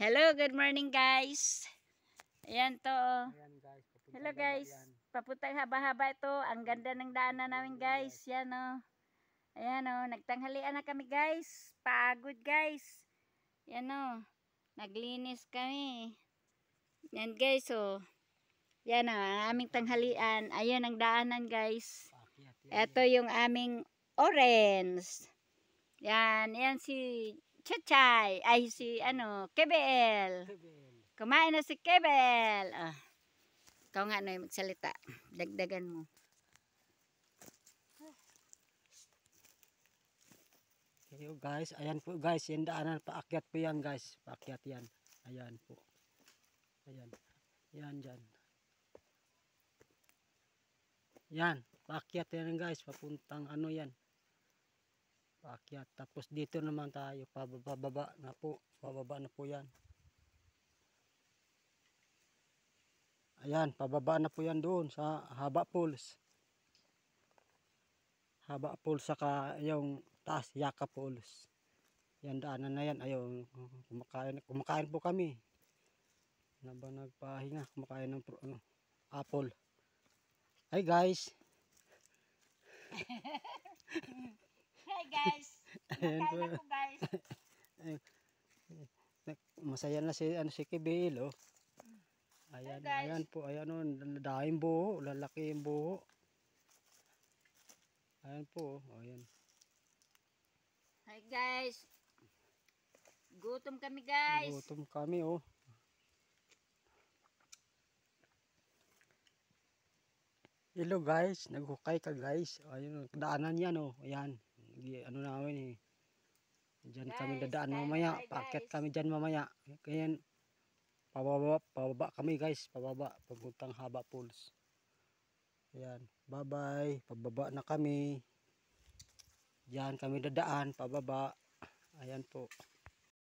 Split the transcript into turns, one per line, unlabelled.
Hello, good morning guys. Ayan to.
Ayan guys, papuntang
Hello
baba
guys.
yan.
Papuntang haba-haba ito. Ang ganda ng daanan namin guys. Yan o. Ayan o. Nagtanghalian na kami guys. Pagod guys. Yan o. Naglinis kami. Yan guys o. Yan o. Ang aming tanghalian. Ayan ang daanan guys.
Paakyat yan.
Ito yung aming orange. Yan. Yan si Chachay. Ay si Kebel.
Kebel.
Kumain na si Kebel. Ikaw nga na magsalita. Dagdagan mo.
Yo guys, ayan po guys, yung daanan paakyat po yan guys. Paakyat yan. Ayan po. Ayan. Yan dyan. Yan, paakyat yan guys, papuntang yan. Paakyat. Tapos dito naman tayo, pababa na po. Pababa na po yan. Ayan, pababa na po yan doon sa Haba Falls. Haba Falls saka yung taas Yaka Falls. Yan daanan na yan. Ayun, kumakain po kami. Naba nagpahinga, kumakain ng apple. Hi guys.
Hi guys.
Ayan po.
Kumakain ako guys.
Masaya na si Kibil, oh. Ayan,
Hi, guys.
ayan po, ayan oh, dahing buho, lalaki yung buho. Ayan po, oh, ayan.
Hi guys. Gutom kami guys.
Gutom kami, oh. Hello guys, naghukay ka guys. Ayun, daanan yan, oh. Ayan, namin eh. Diyan kami dadaan mamaya, paakyat kami dyan mamaya. Kaya pababa kami guys, pababa, papuntang Haba Falls. Ayan, bye bye, pababa na kami. Diyan kami dadaan, pababa. Ayan po.